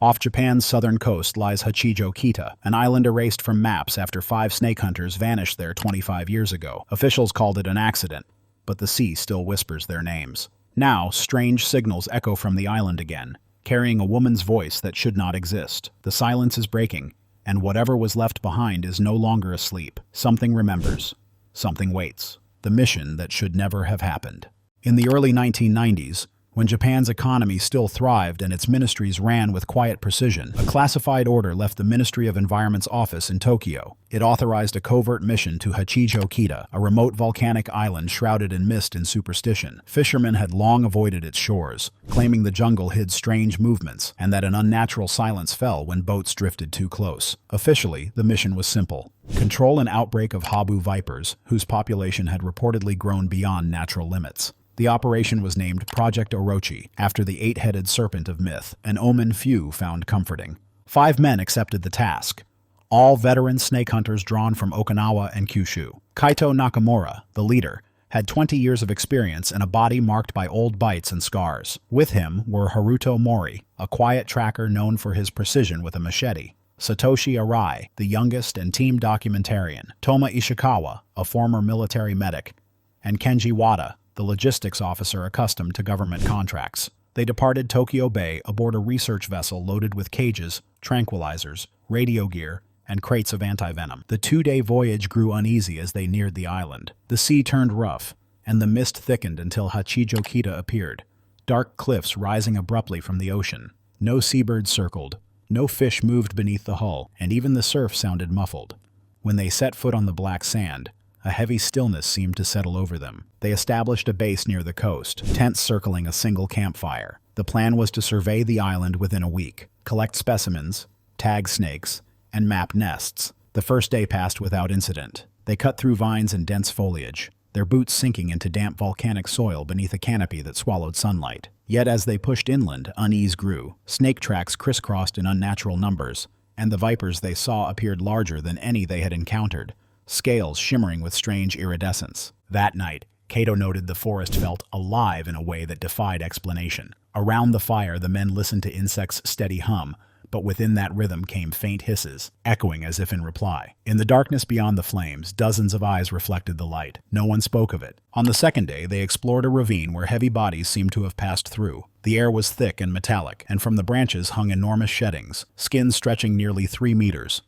Off Japan's southern coast lies Hachijō-Kita, an island erased from maps after 5 snake hunters vanished there 25 years ago. Officials called it an accident, but the sea still whispers their names. Now, strange signals echo from the island again, carrying a woman's voice that should not exist. The silence is breaking, and whatever was left behind is no longer asleep. Something remembers. Something waits. The mission that should never have happened. In the early 1990s, when Japan's economy still thrived and its ministries ran with quiet precision, a classified order left the Ministry of Environment's office in Tokyo. It authorized a covert mission to Hachijō-Kita, a remote volcanic island shrouded in mist and superstition. Fishermen had long avoided its shores, claiming the jungle hid strange movements and that an unnatural silence fell when boats drifted too close. Officially, the mission was simple: control an outbreak of habu vipers, whose population had reportedly grown beyond natural limits. The operation was named Project Orochi, after the 8-headed serpent of myth, an omen few found comforting. 5 men accepted the task, all veteran snake hunters drawn from Okinawa and Kyushu. Kaito Nakamura, the leader, had 20 years of experience and a body marked by old bites and scars. With him were Haruto Mori, a quiet tracker known for his precision with a machete; Satoshi Arai, the youngest and team documentarian; Toma Ishikawa, a former military medic; and Kenji Wada, the logistics officer accustomed to government contracts. They departed Tokyo Bay aboard a research vessel loaded with cages, tranquilizers, radio gear, and crates of antivenom. The 2-day voyage grew uneasy as they neared the island. The sea turned rough, and the mist thickened until Hachijō-Kita appeared, dark cliffs rising abruptly from the ocean. No seabirds circled, no fish moved beneath the hull, and even the surf sounded muffled. When they set foot on the black sand, a heavy stillness seemed to settle over them. They established a base near the coast, tents circling a single campfire. The plan was to survey the island within a week, collect specimens, tag snakes, and map nests. The first day passed without incident. They cut through vines and dense foliage, their boots sinking into damp volcanic soil beneath a canopy that swallowed sunlight. Yet as they pushed inland, unease grew. Snake tracks crisscrossed in unnatural numbers, and the vipers they saw appeared larger than any they had encountered, scales shimmering with strange iridescence. That night, Kato noted the forest felt alive in a way that defied explanation. Around the fire, the men listened to insects' steady hum, but within that rhythm came faint hisses, echoing as if in reply. In the darkness beyond the flames, dozens of eyes reflected the light. No one spoke of it. On the second day, they explored a ravine where heavy bodies seemed to have passed through. The air was thick and metallic, and from the branches hung enormous sheddings, skins stretching nearly 3 meters.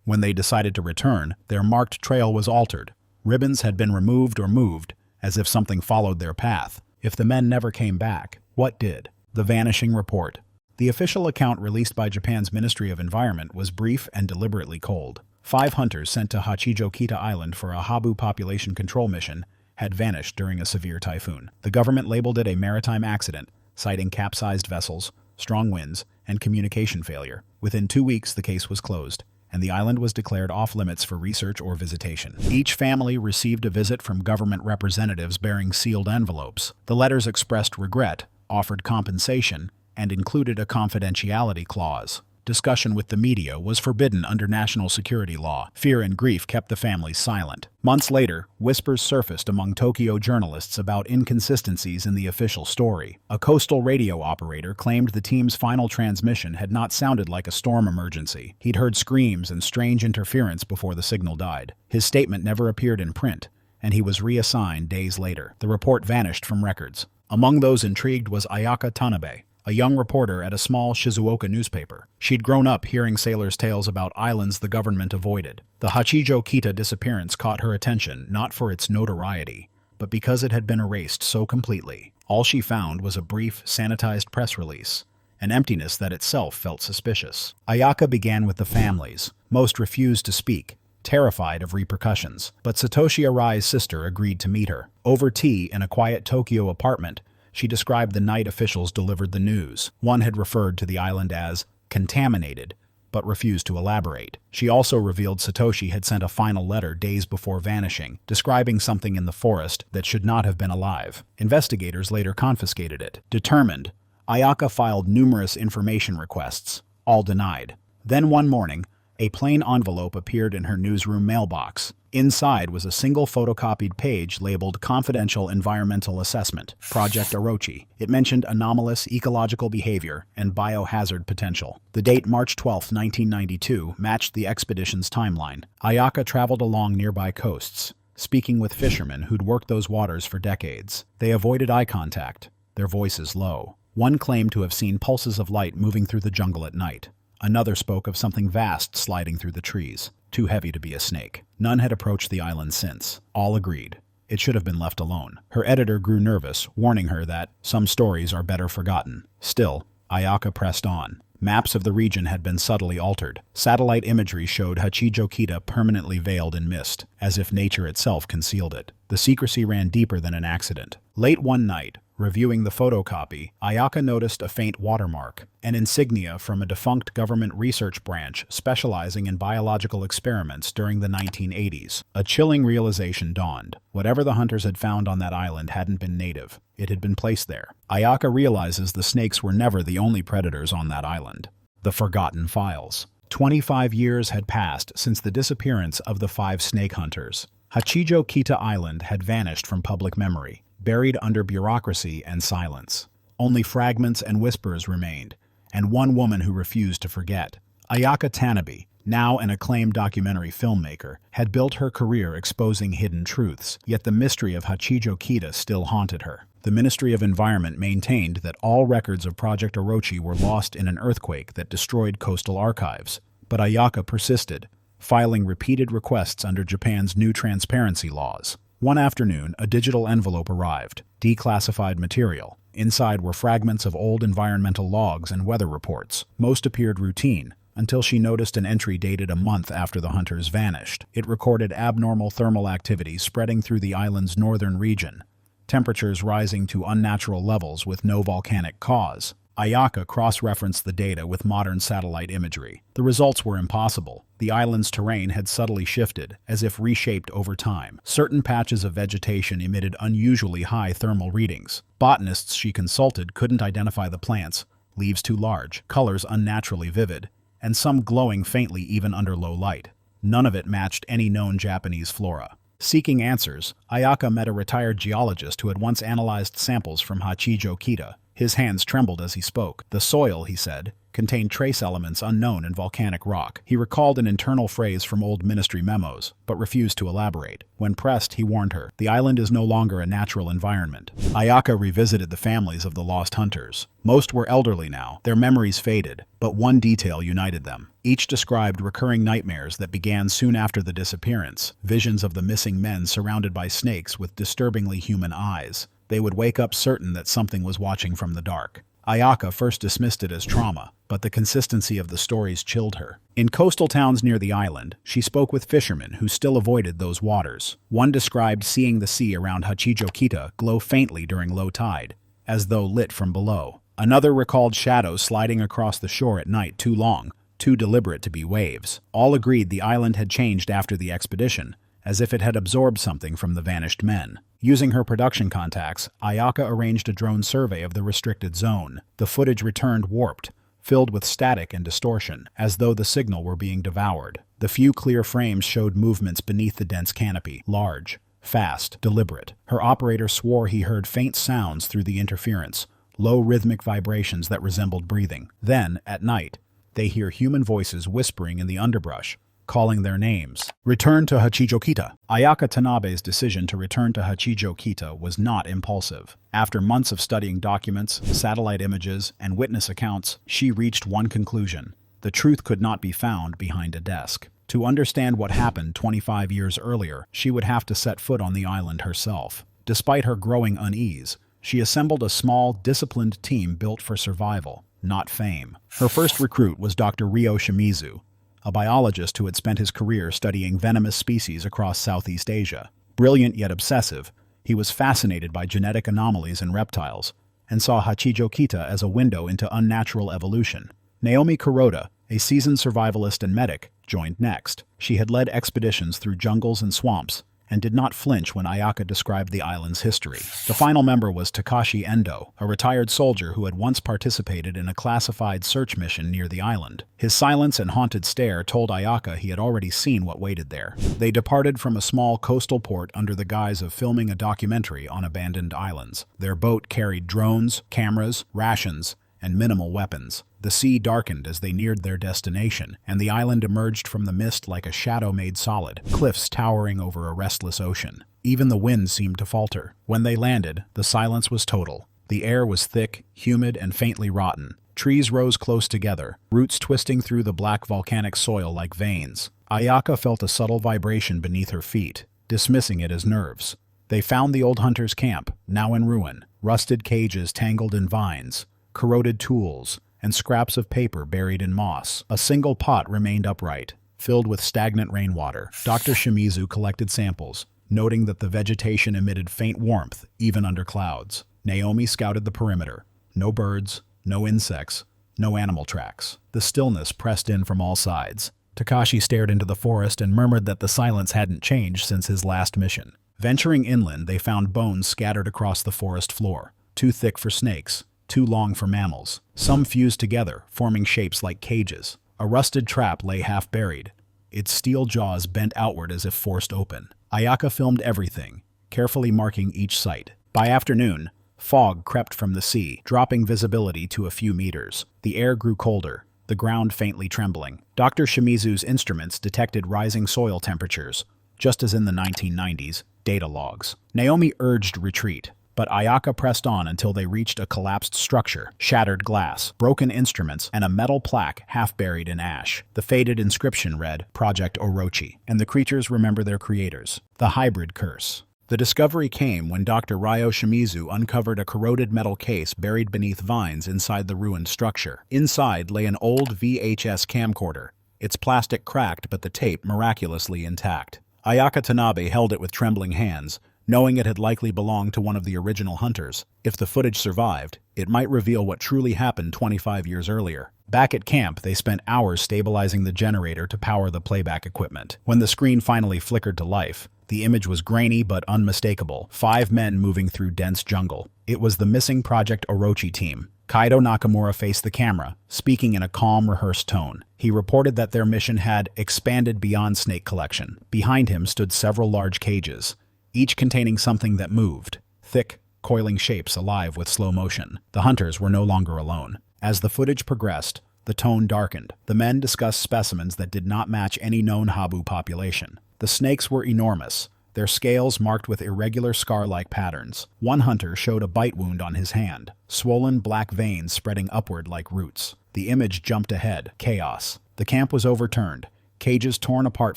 When they decided to return, their marked trail was altered. Ribbons had been removed or moved, as if something followed their path. If the men never came back, what did? The vanishing report. The official account released by Japan's Ministry of Environment was brief and deliberately cold. 5 hunters sent to Hachijō-Kita Island for a habu population control mission had vanished during a severe typhoon. The government labeled it a maritime accident, citing capsized vessels, strong winds, and communication failure. Within 2 weeks, the case was closed, and the island was declared off-limits for research or visitation. Each family received a visit from government representatives bearing sealed envelopes. The letters expressed regret, offered compensation, and included a confidentiality clause. Discussion with the media was forbidden under national security law. Fear and grief kept the families silent. Months later, whispers surfaced among Tokyo journalists about inconsistencies in the official story. A coastal radio operator claimed the team's final transmission had not sounded like a storm emergency. He'd heard screams and strange interference before the signal died. His statement never appeared in print, and he was reassigned days later. The report vanished from records. Among those intrigued was Ayaka Tanabe, a young reporter at a small Shizuoka newspaper. She'd grown up hearing sailors' tales about islands the government avoided. The Hachijō-Kita disappearance caught her attention not for its notoriety, but because it had been erased so completely. All she found was a brief, sanitized press release, an emptiness that itself felt suspicious. Ayaka began with the families. Most refused to speak, terrified of repercussions. But Satoshi Arai's sister agreed to meet her. Over tea in a quiet Tokyo apartment, she described the night officials delivered the news. One had referred to the island as contaminated, but refused to elaborate. She also revealed Satoshi had sent a final letter days before vanishing, describing something in the forest that should not have been alive. Investigators later confiscated it. Determined, Ayaka filed numerous information requests, all denied. Then one morning, A plain envelope appeared in her newsroom mailbox. Inside was a single photocopied page labeled Confidential Environmental Assessment, Project Orochi. It mentioned anomalous ecological behavior and biohazard potential. The date March 12, 1992, matched the expedition's timeline. Ayaka traveled along nearby coasts, speaking with fishermen who'd worked those waters for decades. They avoided eye contact, their voices low. One claimed to have seen pulses of light moving through the jungle at night. Another spoke of something vast sliding through the trees, too heavy to be a snake. None had approached the island since. All agreed it should have been left alone. Her editor grew nervous, warning her that some stories are better forgotten. Still, Ayaka pressed on. Maps of the region had been subtly altered. Satellite imagery showed Hachijō-Kita permanently veiled in mist, as if nature itself concealed it. The secrecy ran deeper than an accident. Late one night, reviewing the photocopy, Ayaka noticed a faint watermark, an insignia from a defunct government research branch specializing in biological experiments during the 1980s. A chilling realization dawned. Whatever the hunters had found on that island hadn't been native. It had been placed there. Ayaka realizes the snakes were never the only predators on that island. The Forgotten Files. 25 years had passed since the disappearance of the 5 snake hunters. Hachijō-Kita Island had vanished from public memory, buried under bureaucracy and silence. Only fragments and whispers remained, and one woman who refused to forget. Ayaka Tanabe, now an acclaimed documentary filmmaker, had built her career exposing hidden truths, yet the mystery of Hachijō-Kita still haunted her. The Ministry of Environment maintained that all records of Project Orochi were lost in an earthquake that destroyed coastal archives. But Ayaka persisted, filing repeated requests under Japan's new transparency laws. One afternoon, a digital envelope arrived, declassified material. Inside were fragments of old environmental logs and weather reports. Most appeared routine, until she noticed an entry dated a month after the hunters vanished. It recorded abnormal thermal activity spreading through the island's northern region, temperatures rising to unnatural levels with no volcanic cause. Ayaka cross-referenced the data with modern satellite imagery. The results were impossible. The island's terrain had subtly shifted, as if reshaped over time. Certain patches of vegetation emitted unusually high thermal readings. Botanists she consulted couldn't identify the plants, leaves too large, colors unnaturally vivid, and some glowing faintly even under low light. None of it matched any known Japanese flora. Seeking answers, Ayaka met a retired geologist who had once analyzed samples from Hachijō-Kita. His hands trembled as he spoke. The soil, he said, contained trace elements unknown in volcanic rock. He recalled an internal phrase from old ministry memos, but refused to elaborate. When pressed, he warned her, the island is no longer a natural environment. Ayaka revisited the families of the lost hunters. Most were elderly now, their memories faded, but one detail united them. Each described recurring nightmares that began soon after the disappearance, visions of the missing men surrounded by snakes with disturbingly human eyes. They would wake up certain that something was watching from the dark. Ayaka first dismissed it as trauma, but the consistency of the stories chilled her. In coastal towns near the island, she spoke with fishermen who still avoided those waters. One described seeing the sea around Hachijō-Kita glow faintly during low tide, as though lit from below. Another recalled shadows sliding across the shore at night too long, too deliberate to be waves. All agreed the island had changed after the expedition, as if it had absorbed something from the vanished men. Using her production contacts, Ayaka arranged a drone survey of the restricted zone. The footage returned warped, filled with static and distortion, as though the signal were being devoured. The few clear frames showed movements beneath the dense canopy, large, fast, deliberate. Her operator swore he heard faint sounds through the interference, low rhythmic vibrations that resembled breathing. Then, at night, they hear human voices whispering in the underbrush, calling their names. Return to Hachijō-Kita. Ayaka Tanabe's decision to return to Hachijō-Kita was not impulsive. After months of studying documents, satellite images, and witness accounts, she reached one conclusion. The truth could not be found behind a desk. To understand what happened 25 years earlier, she would have to set foot on the island herself. Despite her growing unease, she assembled a small, disciplined team built for survival, not fame. Her first recruit was Dr. Ryo Shimizu, a biologist who had spent his career studying venomous species across Southeast Asia. Brilliant yet obsessive, he was fascinated by genetic anomalies in reptiles and saw Hachijō-Kita as a window into unnatural evolution. Naomi Kuroda, a seasoned survivalist and medic, joined next. She had led expeditions through jungles and swamps, and did not flinch when Ayaka described the island's history. The final member was Takashi Endo, a retired soldier who had once participated in a classified search mission near the island. His silence and haunted stare told Ayaka he had already seen what waited there. They departed from a small coastal port under the guise of filming a documentary on abandoned islands. Their boat carried drones, cameras, rations, and minimal weapons. The sea darkened as they neared their destination, and the island emerged from the mist like a shadow made solid, cliffs towering over a restless ocean. Even the wind seemed to falter. When they landed, the silence was total. The air was thick, humid, and faintly rotten. Trees rose close together, roots twisting through the black volcanic soil like veins. Ayaka felt a subtle vibration beneath her feet, dismissing it as nerves. They found the old hunter's camp, now in ruin, rusted cages tangled in vines, corroded tools, and scraps of paper buried in moss. A single pot remained upright, filled with stagnant rainwater. Dr. Shimizu collected samples, noting that the vegetation emitted faint warmth even under clouds. Naomi scouted the perimeter. No birds, no insects, no animal tracks. The stillness pressed in from all sides. Takashi stared into the forest and murmured that the silence hadn't changed since his last mission. Venturing inland, they found bones scattered across the forest floor, too thick for snakes, too long for mammals. Some fused together, forming shapes like cages. A rusted trap lay half-buried, its steel jaws bent outward as if forced open. Ayaka filmed everything, carefully marking each site. By afternoon, fog crept from the sea, dropping visibility to a few meters. The air grew colder, the ground faintly trembling. Dr. Shimizu's instruments detected rising soil temperatures, just as in the 1990s, data logs. Naomi urged retreat, but Ayaka pressed on until they reached a collapsed structure, shattered glass, broken instruments, and a metal plaque half buried in ash. The faded inscription read, Project Orochi, and the creatures remember their creators. The hybrid curse. The discovery came when Dr. Ryo Shimizu uncovered a corroded metal case buried beneath vines inside the ruined structure. Inside lay an old VHS camcorder, its plastic cracked but the tape miraculously intact. Ayaka Tanabe held it with trembling hands, knowing it had likely belonged to one of the original hunters. If the footage survived, it might reveal what truly happened 25 years earlier. Back at camp, they spent hours stabilizing the generator to power the playback equipment. When the screen finally flickered to life, the image was grainy but unmistakable. 5 men moving through dense jungle. It was the missing Project Orochi team. Kaido Nakamura faced the camera, speaking in a calm, rehearsed tone. He reported that their mission had expanded beyond snake collection. Behind him stood several large cages, each containing something that moved, thick, coiling shapes alive with slow motion. The hunters were no longer alone. As the footage progressed, the tone darkened. The men discussed specimens that did not match any known Habu population. The snakes were enormous, their scales marked with irregular scar-like patterns. One hunter showed a bite wound on his hand, swollen black veins spreading upward like roots. The image jumped ahead, chaos. The camp was overturned, cages torn apart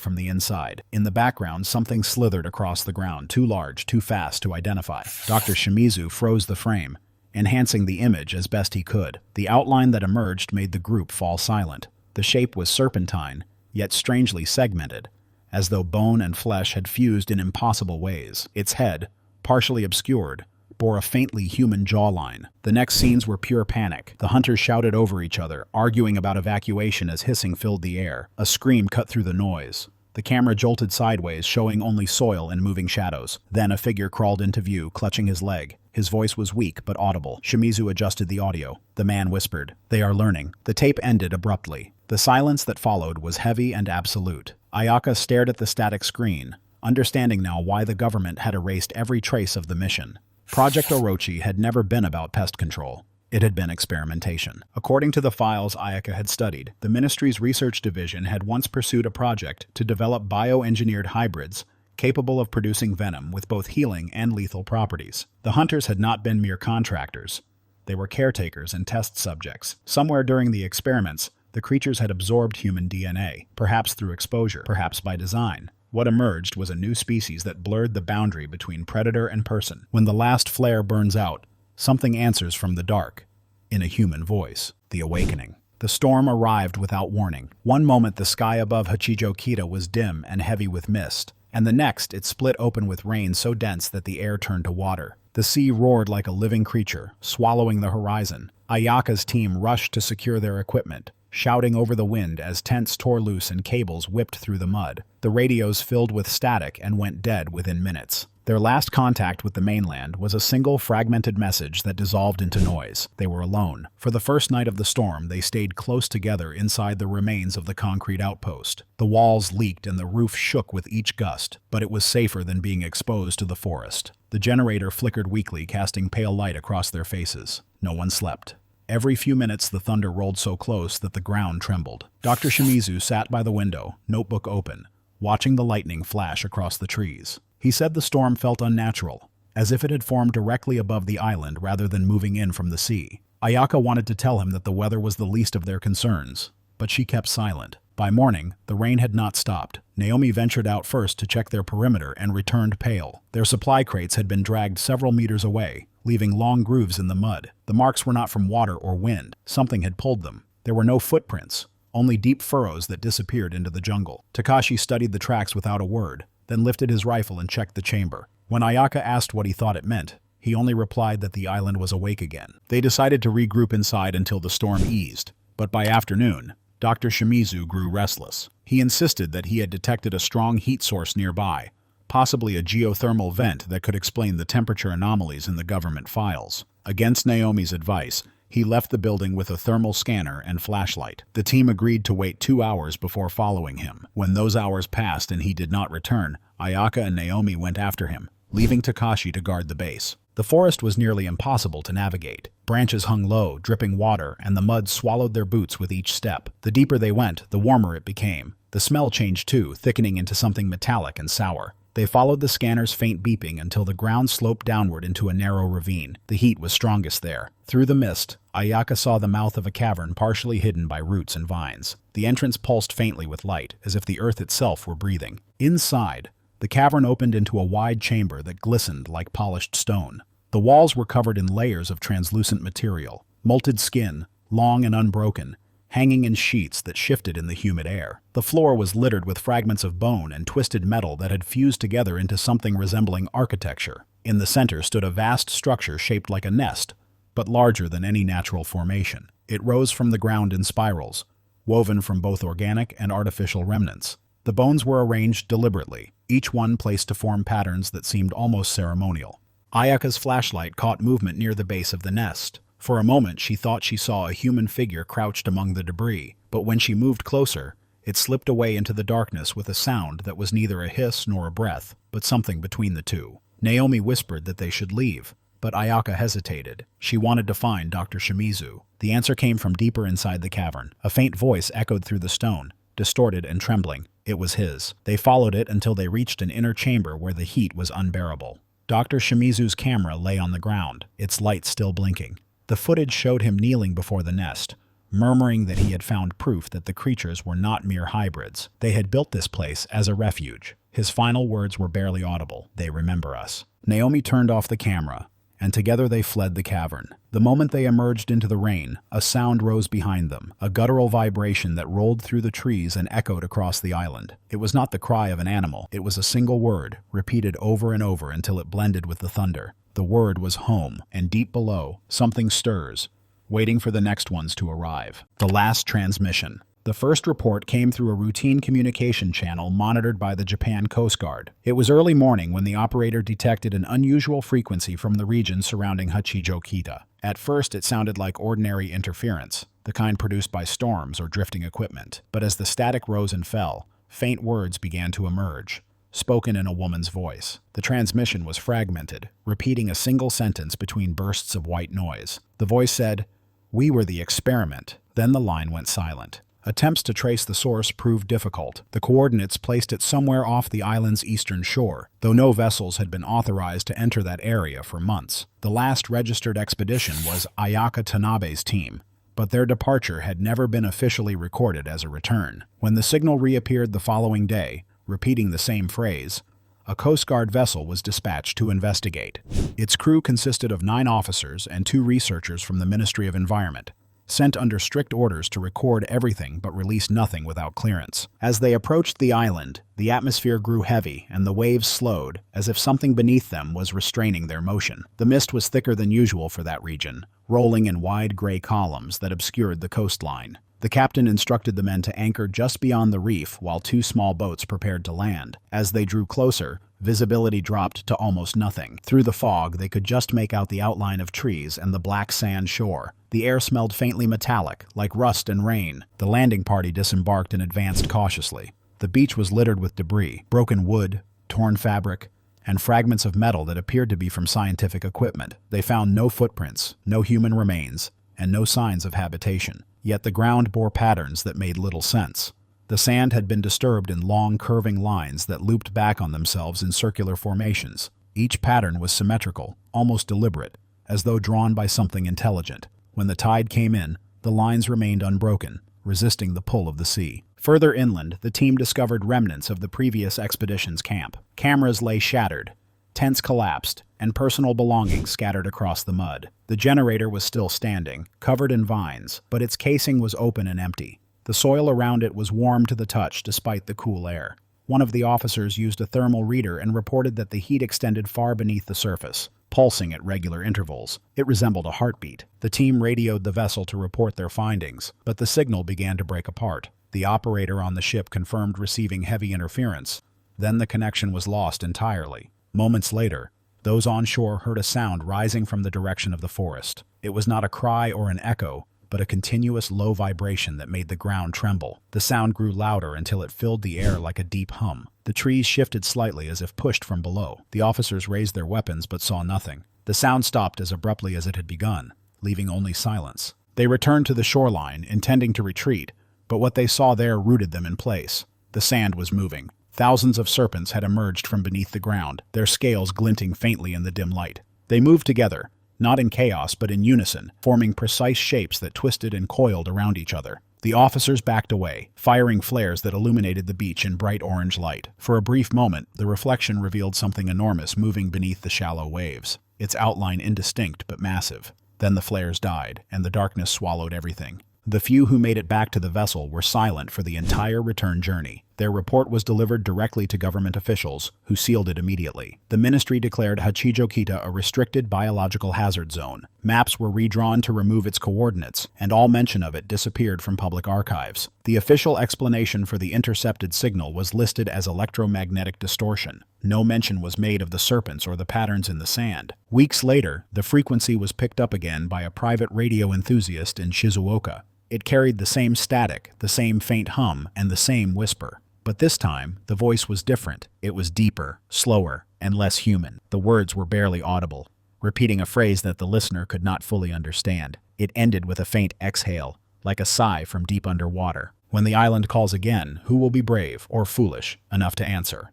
from the inside. In the background, something slithered across the ground, too large, too fast to identify. Dr. Shimizu froze the frame, enhancing the image as best he could. The outline that emerged made the group fall silent. The shape was serpentine, yet strangely segmented, as though bone and flesh had fused in impossible ways. Its head, partially obscured, bore a faintly human jawline. The next scenes were pure panic. The hunters shouted over each other, arguing about evacuation as hissing filled the air. A scream cut through the noise. The camera jolted sideways, showing only soil and moving shadows. Then a figure crawled into view, clutching his leg. His voice was weak but audible. Shimizu adjusted the audio. The man whispered, "They are learning." The tape ended abruptly. The silence that followed was heavy and absolute. Ayaka stared at the static screen, understanding now why the government had erased every trace of the mission. Project Orochi had never been about pest control. It had been experimentation. According to the files Ayaka had studied, the ministry's research division had once pursued a project to develop bioengineered hybrids capable of producing venom with both healing and lethal properties. The hunters had not been mere contractors. They were caretakers and test subjects. Somewhere during the experiments, the creatures had absorbed human DNA, perhaps through exposure, perhaps by design. What emerged was a new species that blurred the boundary between predator and person. When the last flare burns out, something answers from the dark, in a human voice. The awakening. The storm arrived without warning. One moment the sky above Hachijō-Kita was dim and heavy with mist, and the next it split open with rain so dense that the air turned to water. The sea roared like a living creature, swallowing the horizon. Ayaka's team rushed to secure their equipment, shouting over the wind as tents tore loose and cables whipped through the mud. The radios filled with static and went dead within minutes. Their last contact with the mainland was a single fragmented message that dissolved into noise. They were alone. For the first night of the storm, they stayed close together inside the remains of the concrete outpost. The walls leaked and the roof shook with each gust, but it was safer than being exposed to the forest. The generator flickered weakly, casting pale light across their faces. No one slept. Every few minutes the thunder rolled so close that the ground trembled. Dr. Shimizu sat by the window, notebook open, watching the lightning flash across the trees. He said the storm felt unnatural, as if it had formed directly above the island rather than moving in from the sea. Ayaka wanted to tell him that the weather was the least of their concerns, but she kept silent. By morning, the rain had not stopped. Naomi ventured out first to check their perimeter and returned pale. Their supply crates had been dragged several meters away, leaving long grooves in the mud. The marks were not from water or wind. Something had pulled them. There were no footprints, only deep furrows that disappeared into the jungle. Takashi studied the tracks without a word, then lifted his rifle and checked the chamber. When Ayaka asked what he thought it meant, he only replied that the island was awake again. They decided to regroup inside until the storm eased, but by afternoon, Dr. Shimizu grew restless. He insisted that he had detected a strong heat source nearby, possibly a geothermal vent that could explain the temperature anomalies in the government files. Against Naomi's advice, he left the building with a thermal scanner and flashlight. The team agreed to wait 2 hours before following him. When those hours passed and he did not return, Ayaka and Naomi went after him, leaving Takashi to guard the base. The forest was nearly impossible to navigate. Branches hung low, dripping water, and the mud swallowed their boots with each step. The deeper they went, the warmer it became. The smell changed too, thickening into something metallic and sour. They followed the scanner's faint beeping until the ground sloped downward into a narrow ravine. The heat was strongest there. Through the mist, Ayaka saw the mouth of a cavern partially hidden by roots and vines. The entrance pulsed faintly with light, as if the earth itself were breathing. Inside, the cavern opened into a wide chamber that glistened like polished stone. The walls were covered in layers of translucent material, molted skin, long and unbroken, hanging in sheets that shifted in the humid air. The floor was littered with fragments of bone and twisted metal that had fused together into something resembling architecture. In the center stood a vast structure shaped like a nest, but larger than any natural formation. It rose from the ground in spirals, woven from both organic and artificial remnants. The bones were arranged deliberately, each one placed to form patterns that seemed almost ceremonial. Ayaka's flashlight caught movement near the base of the nest. For a moment she thought she saw a human figure crouched among the debris, but when she moved closer, it slipped away into the darkness with a sound that was neither a hiss nor a breath, but something between the two. Naomi whispered that they should leave, but Ayaka hesitated. She wanted to find Dr. Shimizu. The answer came from deeper inside the cavern. A faint voice echoed through the stone, distorted and trembling. It was his. They followed it until they reached an inner chamber where the heat was unbearable. Dr. Shimizu's camera lay on the ground, its light still blinking. The footage showed him kneeling before the nest, murmuring that he had found proof that the creatures were not mere hybrids. They had built this place as a refuge. His final words were barely audible. "They remember us." Naomi turned off the camera, and together they fled the cavern. The moment they emerged into the rain, a sound rose behind them, a guttural vibration that rolled through the trees and echoed across the island. It was not the cry of an animal. It was a single word, repeated over and over until it blended with the thunder. The word was home, and deep below, something stirs, waiting for the next ones to arrive. The last transmission. The first report came through a routine communication channel monitored by the Japan Coast Guard. It was early morning when the operator detected an unusual frequency from the region surrounding Hachijō-Kita. At first, it sounded like ordinary interference, the kind produced by storms or drifting equipment. But as the static rose and fell, faint words began to emerge, spoken in a woman's voice. The transmission was fragmented, repeating a single sentence between bursts of white noise. The voice said, "We were the experiment." Then the line went silent. Attempts to trace the source proved difficult. The coordinates placed it somewhere off the island's eastern shore, though no vessels had been authorized to enter that area for months. The last registered expedition was Ayaka Tanabe's team, but their departure had never been officially recorded as a return. When the signal reappeared the following day, repeating the same phrase, a Coast Guard vessel was dispatched to investigate. Its crew consisted of 9 officers and 2 researchers from the Ministry of Environment, sent under strict orders to record everything but release nothing without clearance. As they approached the island, the atmosphere grew heavy and the waves slowed, as if something beneath them was restraining their motion. The mist was thicker than usual for that region, rolling in wide gray columns that obscured the coastline. The captain instructed the men to anchor just beyond the reef while two small boats prepared to land. As they drew closer, visibility dropped to almost nothing. Through the fog, they could just make out the outline of trees and the black sand shore. The air smelled faintly metallic, like rust and rain. The landing party disembarked and advanced cautiously. The beach was littered with debris, broken wood, torn fabric, and fragments of metal that appeared to be from scientific equipment. They found no footprints, no human remains, and no signs of habitation. Yet the ground bore patterns that made little sense. The sand had been disturbed in long, curving lines that looped back on themselves in circular formations. Each pattern was symmetrical, almost deliberate, as though drawn by something intelligent. When the tide came in, the lines remained unbroken, resisting the pull of the sea. Further inland, the team discovered remnants of the previous expedition's camp. Cameras lay shattered, tents collapsed, and personal belongings scattered across the mud. The generator was still standing, covered in vines, but its casing was open and empty. The soil around it was warm to the touch despite the cool air. One of the officers used a thermal reader and reported that the heat extended far beneath the surface, pulsing at regular intervals. It resembled a heartbeat. The team radioed the vessel to report their findings, but the signal began to break apart. The operator on the ship confirmed receiving heavy interference. Then the connection was lost entirely. Moments later, those on shore heard a sound rising from the direction of the forest. It was not a cry or an echo, but a continuous low vibration that made the ground tremble. The sound grew louder until it filled the air like a deep hum. The trees shifted slightly as if pushed from below. The officers raised their weapons but saw nothing. The sound stopped as abruptly as it had begun, leaving only silence. They returned to the shoreline, intending to retreat, but what they saw there rooted them in place. The sand was moving. Thousands of serpents had emerged from beneath the ground, their scales glinting faintly in the dim light. They moved together, not in chaos but in unison, forming precise shapes that twisted and coiled around each other. The officers backed away, firing flares that illuminated the beach in bright orange light. For a brief moment, the reflection revealed something enormous moving beneath the shallow waves, its outline indistinct but massive. Then the flares died, and the darkness swallowed everything. The few who made it back to the vessel were silent for the entire return journey. Their report was delivered directly to government officials, who sealed it immediately. The ministry declared Hachijō-Kita a restricted biological hazard zone. Maps were redrawn to remove its coordinates, and all mention of it disappeared from public archives. The official explanation for the intercepted signal was listed as electromagnetic distortion. No mention was made of the serpents or the patterns in the sand. Weeks later, the frequency was picked up again by a private radio enthusiast in Shizuoka. It carried the same static, the same faint hum, and the same whisper. But this time, the voice was different. It was deeper, slower, and less human. The words were barely audible, repeating a phrase that the listener could not fully understand. It ended with a faint exhale, like a sigh from deep underwater. When the island calls again, who will be brave or foolish enough to answer?